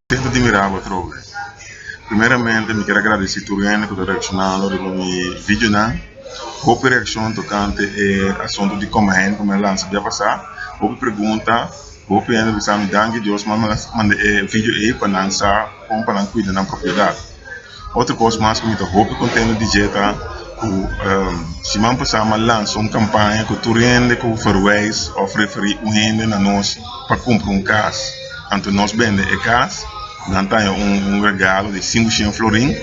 Tento admirar o trovo. Primeiramente, me quero agradecer a Turiane por reaccionando no meu vídeo. Houve reação tocante ao assunto de como eu lanço já passar. Houve pergunta, houve ainda que me dangue Deus, mas mandei vídeo aí para lançar como para cuidar da propriedade. Outra coisa mais que me houve contendo de jeta, se man passar mal lança uma campanha que Turiane que verwijs of referir na nós para comprar casa. Então nós vendemos a casa. Não tem regalo de 500 florins.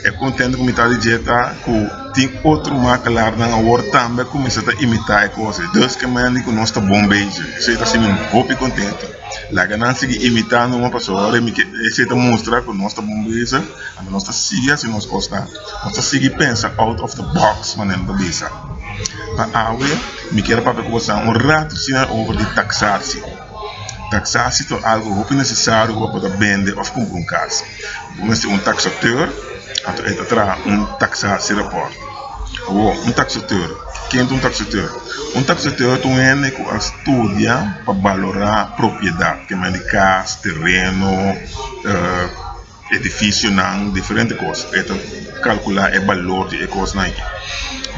É contente com metade de dieta que tem outro macalar na hora também começa a imitar a coisa. Deus que manda que nós está bom beijo. Você está assim muito contente. Lá que não sigue imitando uma pessoa, você está mostrar que nós está bom beijo. Nós está seguindo assim nós gosta. Nós está seguindo pensa out of the box maneira da beisa. Para me quero para conversar rato over de taxar-se. Taxar-se é algo muito necessário para poder vender ou comprar casa. Vamos ter taxateur, então taxar-se report. Taxateur. Quem é taxateur? Taxateur é que estuda para valorar propriedade, que é casa, terreno, edifício, diferentes coisas. Calcular o valor de coisas.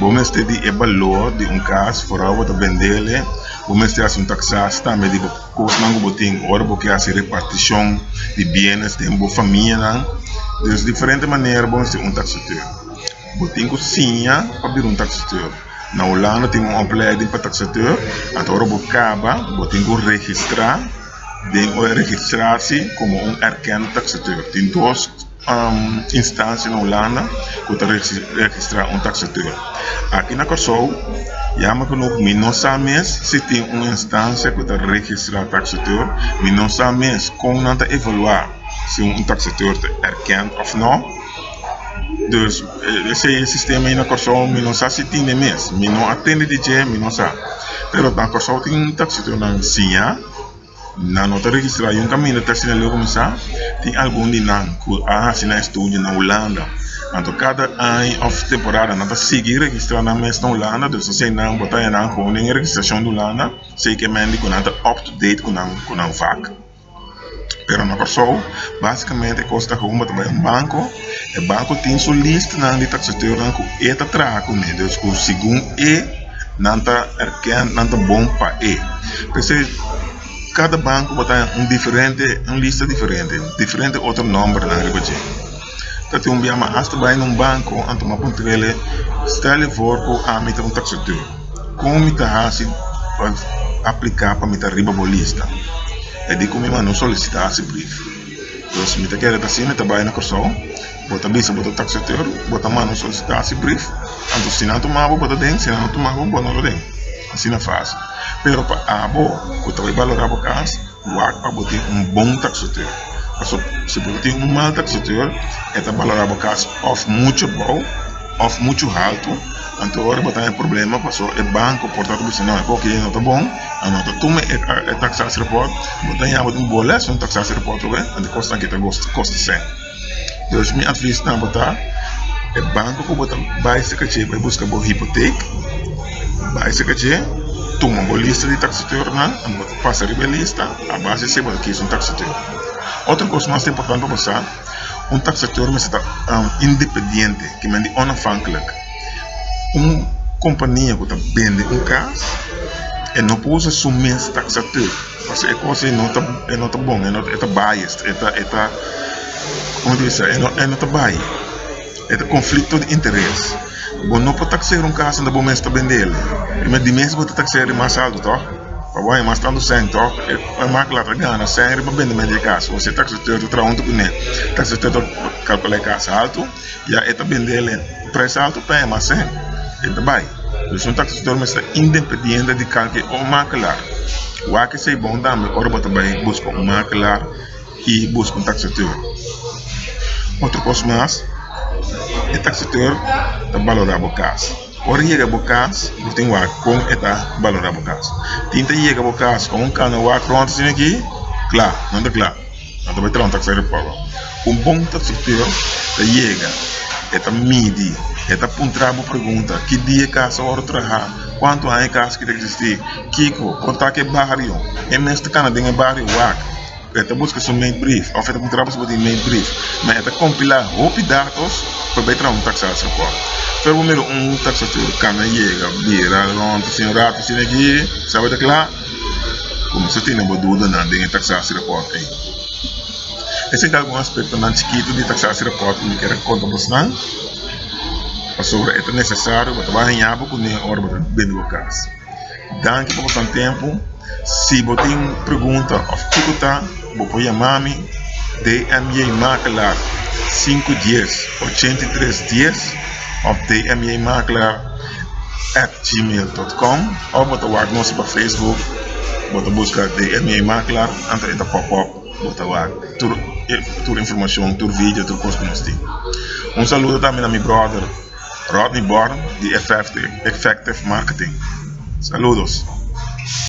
Vamos ter o valor de casa, fora para vender. Vamos ter um taxação também de coisas que botem ora porque há repartição de bens de uma família. De diferentes maneiras vamos ter taxateur. Botem cozinha para abrir taxateur. Na Holanda tem opleiding para taxateur. Agora botem registrar, registrar-se como erkende taxateur. Tem duas instâncias na Holanda que registrar taxateur. Aqui na Kosovo, chama que não sabemos se tem uma instância que registra taxateur, mas não sabemos como não evaluar se taxateur é erkend ou não. Dus esse sistema aí na Kosovo, não sabe se tem mesmo, não atende de jeito, não sabe. Mas na Kosovo tem taxateur na Cia, não está registrado, um caminho de taxateur começar, tem algum de não, se na estúdio na Holanda. Então, cada ano of temporada, nós seguimos registrando na mesma Holanda, então se não botar na com a registração da Holanda, sei que é que nós up to date com a vaca. Pero na Kosovo, basicamente, custa como também banco, o banco tem sua lista de taxateur que é trago, né? Então, segundo não está erkend, não está bom para cada banco botar uma lista diferente outro número na ribadinha. Então, um biama hasta vai num banco, então uma pontrele, stelle voor que a mita taxateur. Como mita hasi para aplicar para mita riba bolista. É de como não solicitar esse brief. Então, se mita quer assim, mita vai na Kosovo, bota bisa bota taxateur, bota mano solicitar esse brief. Então, se não tomar bota dentro, se não tomar bota não dentro. Assim é fácil. Pero para que tu vai valorar o caso, para botar bom taxateur. Se você tem mau taxateur, é valorar o caso of muito bom, of muito alto, então agora botar um problema, passou o banco, portanto, você não é porque não está bom, não está toma é taxação report, botar em água de boleto, taxação report, então custa que custa 100. Então, minha advice não botar, é banco que botar vai se cair, vai buscar boa hipoteca, vai se cair, toma uma lista de taxateur, passa a lista, a base se bota aqui taxateur. Outra coisa mais importante para você, taxateur está independente, que é onafhankelijk. Uma companhia que vende casa, e não pode assumir esse taxateur, porque a coisa não está bom, não está biased, como diz, não está biased, é conflito de interesse. Bom, não pode taxar casa na bom está vendendo, mas de mês pode taxar mais alto, tá? Pagou mais tanto cento, é máquina de ganhar, sem para vender de casa. Você taxateur traz um documento, taxateur calcula a casa alto, e a eta vender preço alto para mais sem, eta vai. Então, taxateur mas está independente de qualquer máquina. O que sei bom também, ora bota bem, busca máquina e busca taxateur. Outra coisa mais, o taxateur está valorar a casa. Ora chega a casa, tem o como está valorar a casa. Tinta chega a casa com cano o pronto assim aqui, claro, não está claro. Não está vai taxar o pago. Bom taxateur chega, está midi, está puntar a pergunta, que dia casa hora trabalhar, quanto há em casa que existe, Kiko, quanto é que barrio, é mesmo que cana tem barrio esta busca su main brief, of esta contrapos por main brief, mas esta compila hopi dados para betra taxas report. Pero primeiro taxador cana llega, vira, longe, sem rato, sem aqui, sabe de lá? Como se tem uma dúvida na de taxas report aí. Esse é algum aspecto não chiquito de taxas report que me quer contar bastante. Sobre é necessário para trabalhar em abo com a hora para bem o caso. Danke por bastante tempo. Se você tem pergunta ou dificuldade, você chamar-me DMJ Makelaar 510-8310 ou dmjmakelaar@gmail.com ou você vai nos para Facebook, você busca DMJ Makelaar, entra em pop-up, você vai ter informação, ter vídeo, ter coisa que nós temos. Saludo também a meu brother Rodney Born, de Effective Marketing. Saludos.